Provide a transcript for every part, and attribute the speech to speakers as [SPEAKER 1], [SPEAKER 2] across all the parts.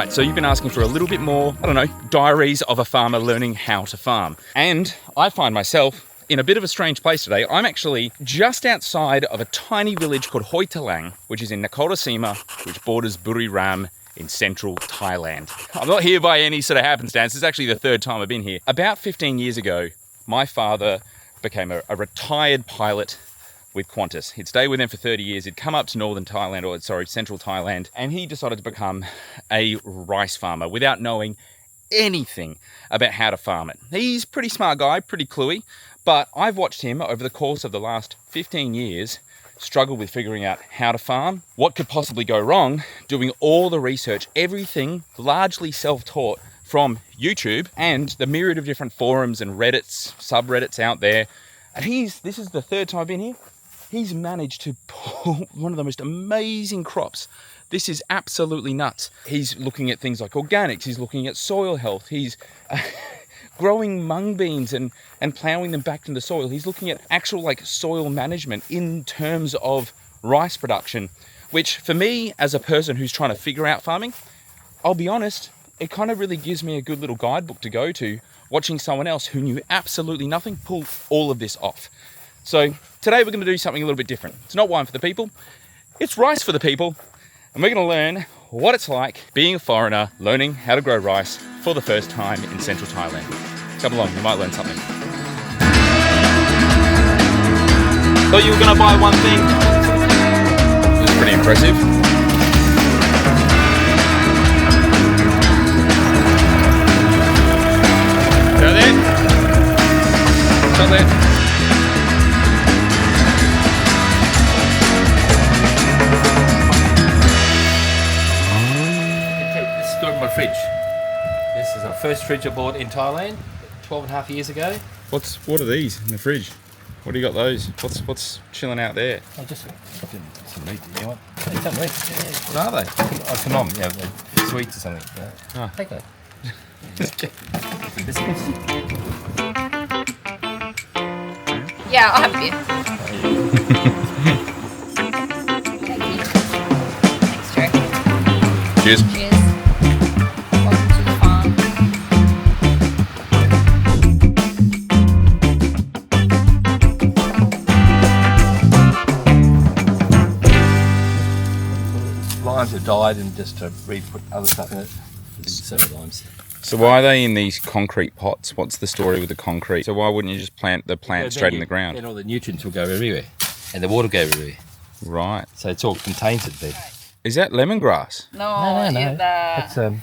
[SPEAKER 1] Right, so you've been asking for a little bit more, I don't know, diaries of a farmer learning how to farm. And I find myself in a bit of a strange place today. I'm actually just outside of a tiny village called Hoi Talang, which is in Nakhon, which borders Buriram in central Thailand. I'm not here by any sort of happenstance. It's actually the third time I've been here. About 15 years ago, my father became a retired pilot with Qantas. He'd stayed with them for 30 years. He'd come up to central Thailand, and he decided to become a rice farmer without knowing anything about how to farm it. He's a pretty smart guy, pretty cluey, but I've watched him over the course of the last 15 years struggle with figuring out how to farm, what could possibly go wrong, doing all the research, everything largely self-taught from YouTube and the myriad of different forums and Reddits, subreddits out there. And this is the third time I've been here. He's managed to pull one of the most amazing crops. This is absolutely nuts. He's looking at things like organics. He's looking at soil health. He's growing mung beans and ploughing them back into the soil. He's looking at actual soil management in terms of rice production, which for me as a person who's trying to figure out farming, I'll be honest, it kind of really gives me a good little guidebook to go to, watching someone else who knew absolutely nothing pull all of this off. So today we're going to do something a little bit different. It's not wine for the people, it's rice for the people. And we're going to learn what it's like being a foreigner, learning how to grow rice for the first time in central Thailand. Come along, you might learn something. Thought you were going to buy one thing. This is pretty impressive. Go there. Stop there.
[SPEAKER 2] Fridge. This is our first fridge I bought in Thailand 12.5 years ago.
[SPEAKER 1] What are these in the fridge? What do you got those? What's chilling out there?
[SPEAKER 2] Oh, just some meat. You know what? It's some meat. What are they? Oh, kanom. Yeah, sweets or something. Yeah. Oh. Take that. Biscuits.
[SPEAKER 3] Yeah, I'll have a bit. Thanks, Joe.
[SPEAKER 1] Cheers.
[SPEAKER 3] Cheers.
[SPEAKER 2] Limes have died and just to re-put other stuff in it. Several limes.
[SPEAKER 1] So why are they in these concrete pots? What's the story with the concrete? So why wouldn't you just plant the plant straight in the ground?
[SPEAKER 2] Then all the nutrients will go everywhere and the water will go everywhere.
[SPEAKER 1] Right.
[SPEAKER 2] So it's all contains it there.
[SPEAKER 1] Is that lemongrass?
[SPEAKER 3] No.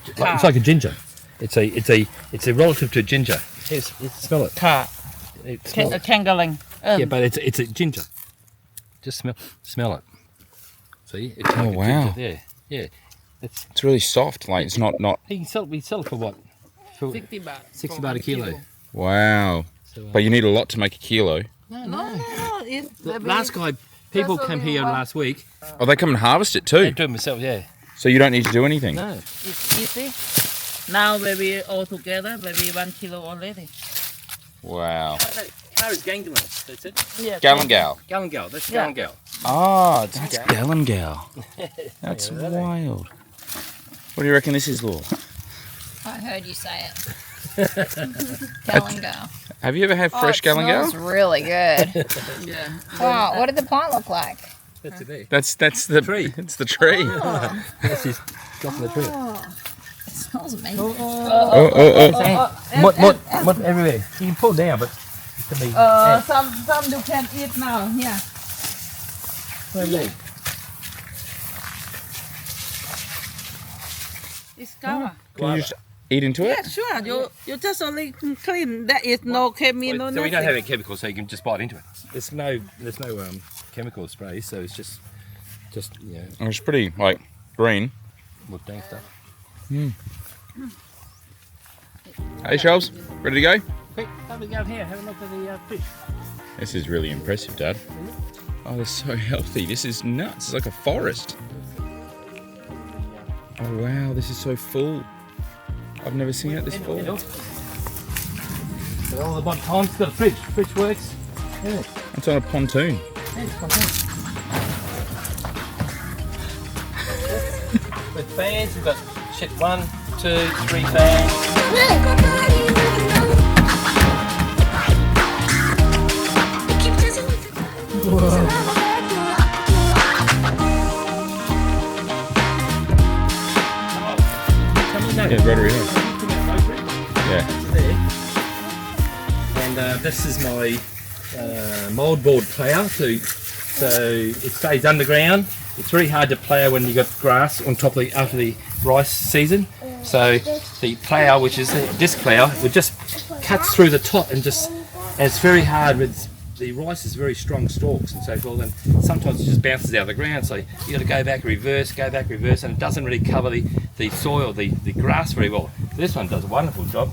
[SPEAKER 2] It's like a ginger. It's a relative to ginger. Yes, smell it.
[SPEAKER 4] Car. Kangaling.
[SPEAKER 2] Yeah, but it's a ginger. Just smell it. See? It's like
[SPEAKER 1] wow.
[SPEAKER 2] Ginger. Yeah.
[SPEAKER 1] It's really soft. Like it's not.
[SPEAKER 2] We sell it for what? For
[SPEAKER 4] 60 baht.
[SPEAKER 2] 60 baht a kilo.
[SPEAKER 1] Wow. So, but you need a lot to make a kilo.
[SPEAKER 4] No.
[SPEAKER 2] Last guy, people came here last week.
[SPEAKER 1] Oh, they come and harvest it too.
[SPEAKER 2] They do it themselves, yeah.
[SPEAKER 1] So you don't need to do anything.
[SPEAKER 2] No.
[SPEAKER 4] It's easy. Now maybe all together, maybe 1 kilo already.
[SPEAKER 1] Wow.
[SPEAKER 2] How is Gangaling? That's it?
[SPEAKER 4] Yeah.
[SPEAKER 1] Galangal.
[SPEAKER 2] Galangal. That's Galangal.
[SPEAKER 1] Ah, that's Galangal. That's wild. What do you reckon this is, Law?
[SPEAKER 3] I heard you say it. Galangal.
[SPEAKER 1] Have you ever had fresh Galangal?
[SPEAKER 3] It smells really good.
[SPEAKER 4] Yeah.
[SPEAKER 3] Wow, what did the plant look like?
[SPEAKER 2] That's it.
[SPEAKER 1] That's the
[SPEAKER 2] tree.
[SPEAKER 1] It's the tree.
[SPEAKER 2] That's just dropping the tree.
[SPEAKER 3] It smells amazing.
[SPEAKER 2] Mud everywhere. You can pull down, but it can be.
[SPEAKER 4] Some you can eat now. Yeah.
[SPEAKER 2] Really?
[SPEAKER 4] It's guava.
[SPEAKER 1] Can you just eat into it?
[SPEAKER 4] Yeah, sure. You just only clean. There is no chemical, no
[SPEAKER 2] So
[SPEAKER 4] nothing.
[SPEAKER 2] we don't have any chemicals, so you can just bite into it. There's no chemical spray, so it's just
[SPEAKER 1] It's pretty green.
[SPEAKER 2] wood dang stuff.
[SPEAKER 1] Hey, Shelves, ready to go?
[SPEAKER 2] Quick, have a go here. Have a look at the fish.
[SPEAKER 1] This is really impressive, Dad. Oh, they're so healthy. This is nuts. It's like a forest. Oh, wow. This is so full. I've never seen it this full.
[SPEAKER 2] All the mud ponds got a fridge. Fridge works. Yeah.
[SPEAKER 1] It's on a pontoon.
[SPEAKER 2] With fans, we've got Shit, 1, 2, 3 fans.
[SPEAKER 1] Yeah, rotary hose. Yeah.
[SPEAKER 2] And this is my mouldboard plough too. So it stays underground. It's very hard to plough when you got grass on top of after the rice season. So the plough, which is the disc plough, it just cuts through the top and it's very hard with the rice is very strong stalks and so forth, and sometimes it just bounces out of the ground, so you got to go back, reverse, and it doesn't really cover the soil, the grass very well. This one does a wonderful job.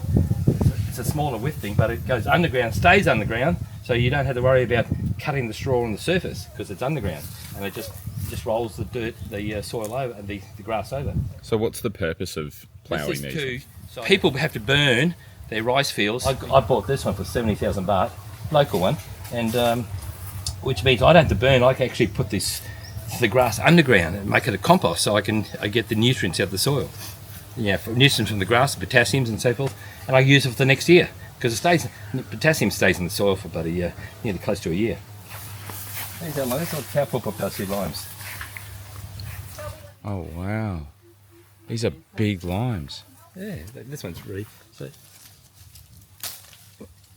[SPEAKER 2] It's a smaller width thing, but it goes underground, stays underground, so you don't have to worry about cutting the straw on the surface because it's underground, and it just rolls the dirt, the soil over, and the grass over.
[SPEAKER 1] So what's the purpose of ploughing these?
[SPEAKER 2] People have to burn their rice fields. I bought this one for 70,000 baht, local one, and which means I don't have to burn. I can actually put the grass underground and make it a compost, so I get the nutrients out of the soil. Yeah, for nutrients from the grass, the potassiums and so forth, and I use it for the next year because potassium stays in the soil for about a year, nearly close to a year. These are all cowpaw potassium limes.
[SPEAKER 1] Oh wow, these are big limes.
[SPEAKER 2] Yeah, this one's really. So,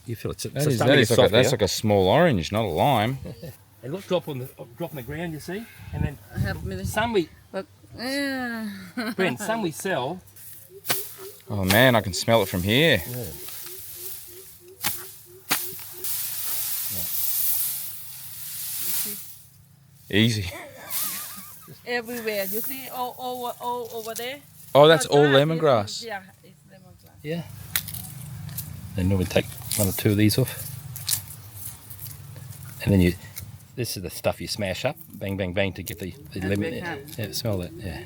[SPEAKER 2] you feel it's
[SPEAKER 1] That's like a small orange, not a lime.
[SPEAKER 2] And look, drop on the ground, you see, and then some we. Brent, some we sell.
[SPEAKER 1] Oh man, I can smell it from here.
[SPEAKER 2] Yeah.
[SPEAKER 1] Easy.
[SPEAKER 4] Everywhere. You see all over there?
[SPEAKER 1] Oh, that's all lemongrass.
[SPEAKER 4] Yeah, it's lemongrass.
[SPEAKER 2] Yeah. Then normally take 1 or 2 of these off. And then this is the stuff you smash up, bang, bang, bang, to get the lemon. Yeah, smell that, yeah.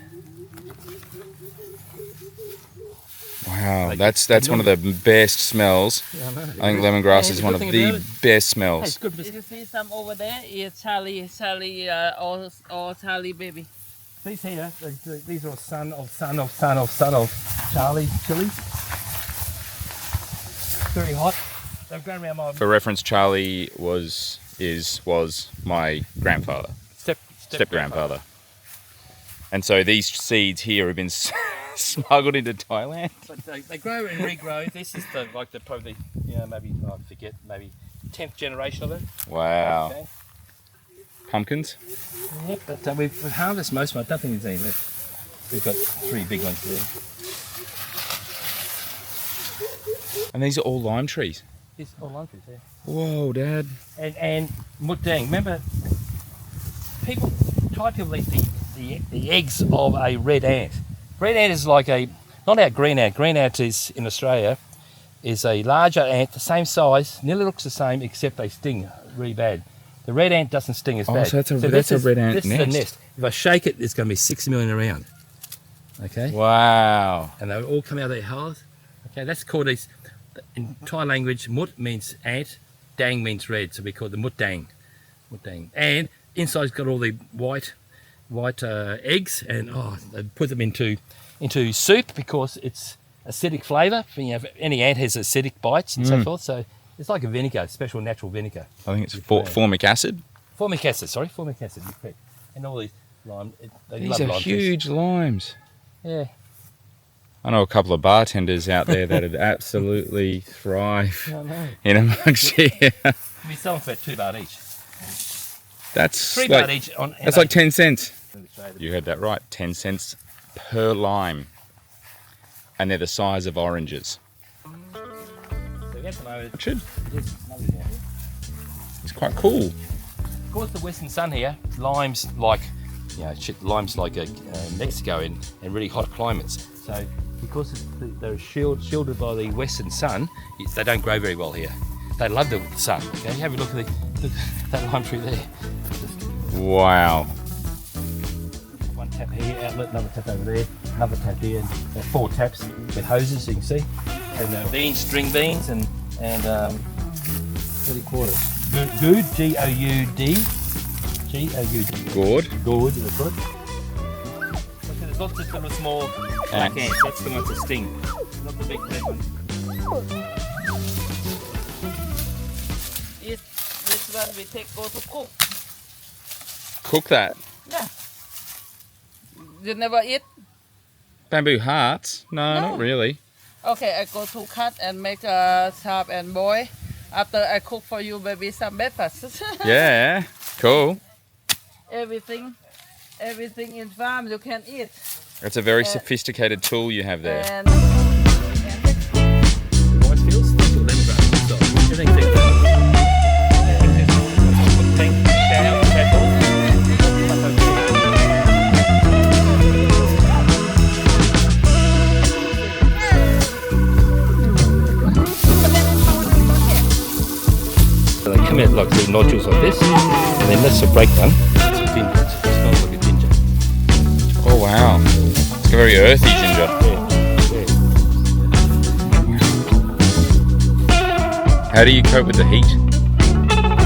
[SPEAKER 1] Wow, that's one of the best smells.
[SPEAKER 2] Yeah, I know.
[SPEAKER 1] I think lemongrass is one of the best
[SPEAKER 2] Hey,
[SPEAKER 1] smells.
[SPEAKER 2] it's good.
[SPEAKER 4] You see some over there? It's Charlie, or Charlie baby.
[SPEAKER 2] These here, these are son of Charlie chilies. Very hot. They've grown around my
[SPEAKER 1] For reference, Charlie was my grandfather, step grandfather, and so these seeds here have been smuggled into Thailand.
[SPEAKER 2] But they grow and regrow. This is probably maybe I forget, maybe 10th generation of it.
[SPEAKER 1] Wow.
[SPEAKER 2] Okay.
[SPEAKER 1] Pumpkins.
[SPEAKER 2] Yeah, but we've harvested most of them. I don't think there's any left. We've got 3 big ones there.
[SPEAKER 1] And these are all lime trees.
[SPEAKER 2] It's all lime trees there.
[SPEAKER 1] Whoa, Dad.
[SPEAKER 2] And mutdang. Remember, Thai people eat the eggs of a red ant. Red ant is like not our green ant. Green ant is in Australia is a larger ant, the same size, nearly looks the same, except they sting really bad. The red ant doesn't sting as bad.
[SPEAKER 1] So that's a red ant
[SPEAKER 2] This
[SPEAKER 1] nest.
[SPEAKER 2] is the nest. If I shake it, there's going to be 6 million around. Okay.
[SPEAKER 1] Wow.
[SPEAKER 2] And they all come out of their holes. Okay, that's called in Thai language. Mut means ant, dang means red, so we call it the mutdang. Mutdang. And inside's got all the white eggs, and they put them into soup because it's acidic flavour. Any ant has acidic bites and so forth. So it's like a vinegar, special natural vinegar.
[SPEAKER 1] I think it's formic acid.
[SPEAKER 2] Formic acid. You're correct. And all these lime.
[SPEAKER 1] These are huge limes.
[SPEAKER 2] Yeah.
[SPEAKER 1] I know a couple of bartenders out there that would absolutely thrive
[SPEAKER 2] I know.
[SPEAKER 1] in amongst here.
[SPEAKER 2] We sell them for about 2 baht each.
[SPEAKER 1] That's
[SPEAKER 2] 3
[SPEAKER 1] like,
[SPEAKER 2] baht each.
[SPEAKER 1] that's like 10 cents. You heard that right, 10 cents per lime. And they're the size of oranges. Richard, it's quite cool.
[SPEAKER 2] Of course, the Western sun here, limes like Mexico and really hot climates. So because they're shielded by the Western sun, they don't grow very well here. They love the sun. Okay, have a look at that lime tree there.
[SPEAKER 1] Wow.
[SPEAKER 2] One tap here, outlet, another tap over there, another tap here, and 4 taps with hoses, you can see. And beans, string beans, and what do you call it? Gourd, G-O-U-D. G-O-U-D.
[SPEAKER 1] Gourd.
[SPEAKER 2] Gourd, that's right. Look at this got just the small black ants. That's the ones that sting, not the big red ones.
[SPEAKER 4] This one we take go to cook.
[SPEAKER 1] Cook that.
[SPEAKER 4] Yeah. You never eat?
[SPEAKER 1] Bamboo hearts? No,
[SPEAKER 4] No.
[SPEAKER 1] not really.
[SPEAKER 4] Okay, I go to cut and make a chop and boil. After I cook for you, maybe some breakfast.
[SPEAKER 1] Yeah, cool.
[SPEAKER 4] everything in farm you can eat.
[SPEAKER 1] That's a very sophisticated tool you have there.
[SPEAKER 4] And
[SPEAKER 2] Rice fields, that's all lemongrass. So everything's equal. So they come out like little nodules like this, and then that's a break one. It's a ginger. It smells like a ginger.
[SPEAKER 1] Oh wow, it's a very earthy ginger. How do you cope with the heat?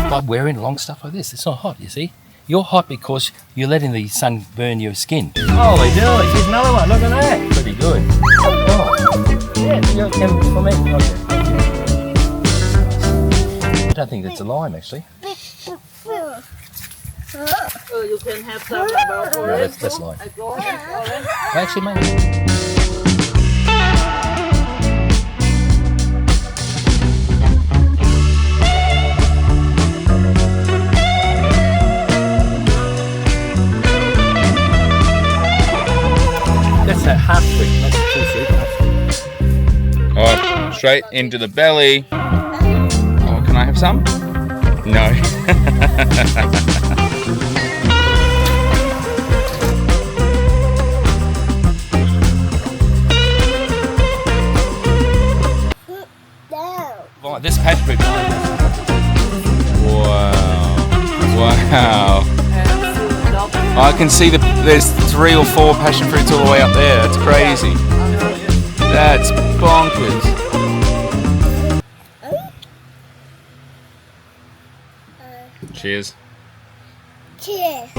[SPEAKER 2] By wearing long stuff like this, it's not hot, you see. You're hot because you're letting the sun burn your skin. Holy dooly, here's another one, look at that. Pretty good. Oh. Yeah, you got them for me. Okay. I don't think that's a lime actually.
[SPEAKER 4] you can have some about
[SPEAKER 2] No,
[SPEAKER 4] orange.
[SPEAKER 2] that's lime.
[SPEAKER 4] I go with orange.
[SPEAKER 2] Actually, maybe. That's a half fruit, not the full fruit, half fruit.
[SPEAKER 1] Oh, straight into the belly. Oh, can I have some? No.
[SPEAKER 2] Right, this passion fruit.
[SPEAKER 1] Wow. Wow.
[SPEAKER 4] And fruit dog.
[SPEAKER 1] I can see there's 3 or 4 passion fruits all the way up there. That's crazy. That's bonkers. Cheers.
[SPEAKER 5] Cheers.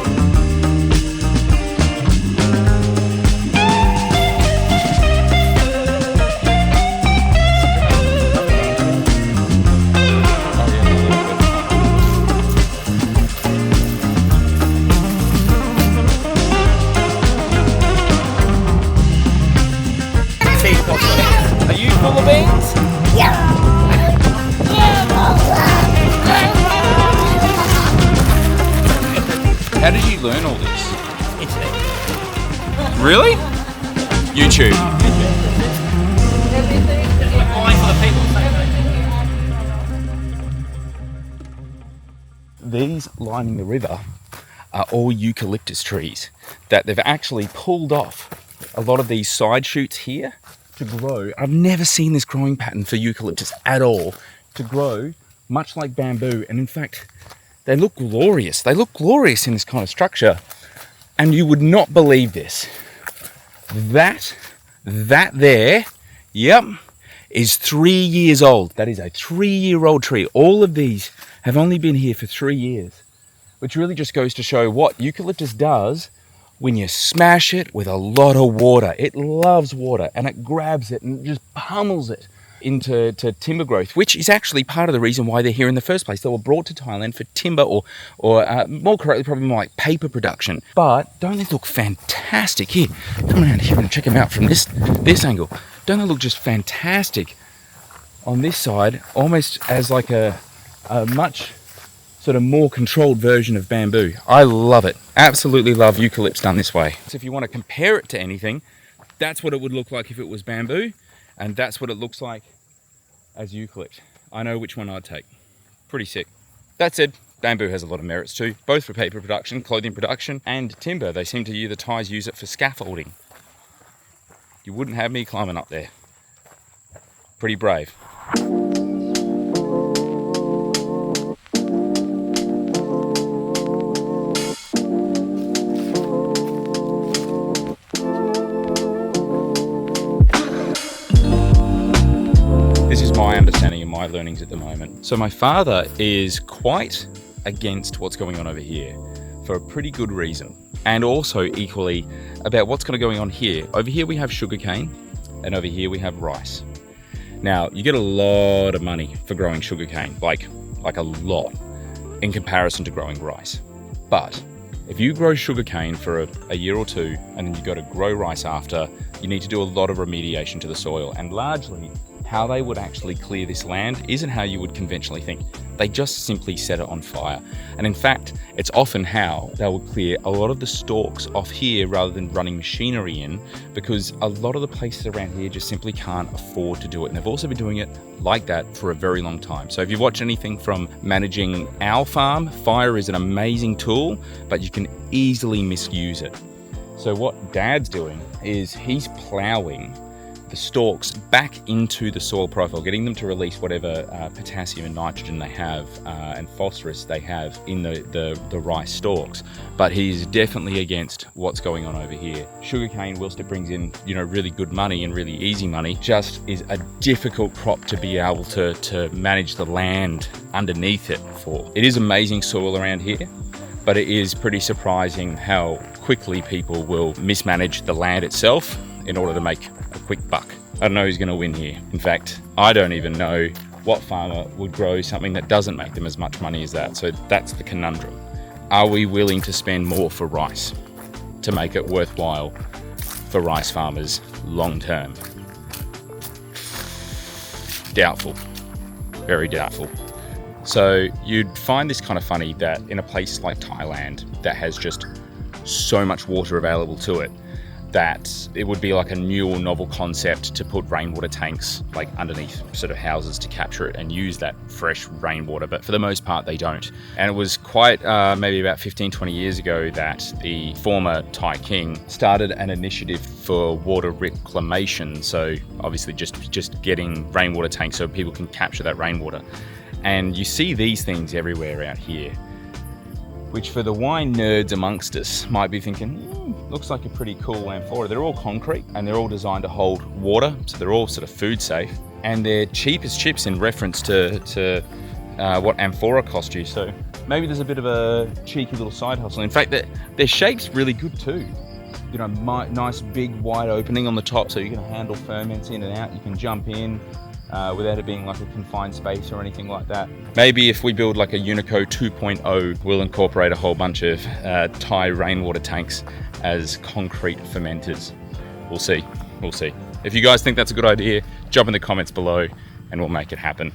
[SPEAKER 2] Are you full of beans?
[SPEAKER 1] How did you learn all this?
[SPEAKER 2] Internet.
[SPEAKER 1] Really? YouTube.
[SPEAKER 2] Applying for the people.
[SPEAKER 1] These lining the river are all eucalyptus trees that they've actually pulled off a lot of these side shoots here to grow. I've never seen this growing pattern for eucalyptus at all, to grow much like bamboo. And in fact, they look glorious. They look glorious in this kind of structure. And you would not believe this. That there, yep, is 3 years old. That is a 3-year-old tree. All of these have only been here for 3 years, which really just goes to show what eucalyptus does when you smash it with a lot of water. It loves water and it grabs it and just pummels it into timber growth, which is actually part of the reason why they're here in the first place. They were brought to Thailand for timber or more correctly, probably more like paper production. But don't they look fantastic? Here, come around here and check them out from this angle. Don't they look just fantastic on this side, almost as like a much sort of more controlled version of bamboo. I love it. Absolutely love eucalyptus done this way. So if you want to compare it to anything, that's what it would look like if it was bamboo, and that's what it looks like as eucalypt. I know which one I'd take. Pretty sick. That said, bamboo has a lot of merits too, both for paper production, clothing production, and timber. They seem to the Thais use it for scaffolding. You wouldn't have me climbing up there. Pretty brave. This is my understanding and my learnings at the moment. So my father is quite against what's going on over here. for a pretty good reason. And also equally about what's kind of going on here. Over here we have sugarcane, and over here we have rice. Now, you get a lot of money for growing sugarcane, like a lot, in comparison to growing rice. But if you grow sugarcane for a year or two, and then you got to grow rice after, you need to do a lot of remediation to the soil. And largely, how they would actually clear this land isn't how you would conventionally think. They just simply set it on fire. And in fact, it's often how they will clear a lot of the stalks off here rather than running machinery in, because a lot of the places around here just simply can't afford to do it. And they've also been doing it like that for a very long time. So if you've watched anything from managing our farm, fire is an amazing tool, but you can easily misuse it. So what Dad's doing is he's ploughing the stalks back into the soil profile, getting them to release whatever potassium and nitrogen they have and phosphorus they have in the rice stalks. But he's definitely against what's going on over here. Sugarcane, whilst it brings in, you know, really good money and really easy money, just is a difficult crop to be able to manage the land underneath it for. It is amazing soil around here, but it is pretty surprising how quickly people will mismanage the land itself in order to make a quick buck. I don't know who's going to win here. In fact, I don't even know what farmer would grow something that doesn't make them as much money as that. So that's the conundrum. Are we willing to spend more for rice to make it worthwhile for rice farmers long term? Doubtful. Very doubtful. So you'd find this kind of funny that in a place like Thailand that has just so much water available to it, that it would be like a new or novel concept to put rainwater tanks like underneath sort of houses to capture it and use that fresh rainwater, but for the most part they don't. And it was quite maybe about 15-20 years ago that the former Thai king started an initiative for water reclamation, so obviously just getting rainwater tanks so people can capture that rainwater. And you see these things everywhere out here, which for the wine nerds amongst us might be thinking, looks like a pretty cool amphora. They're all concrete and they're all designed to hold water, so they're all sort of food safe. And they're cheap as chips in reference to what amphora cost you. So maybe there's a bit of a cheeky little side hustle. In fact, their shape's really good too. You know, nice big wide opening on the top so you can handle ferments in and out. You can jump in without it being like a confined space or anything like that. Maybe if we build like a Unico 2.0, we'll incorporate a whole bunch of Thai rainwater tanks as concrete fermenters. We'll see. If you guys think that's a good idea, drop in the comments below and we'll make it happen.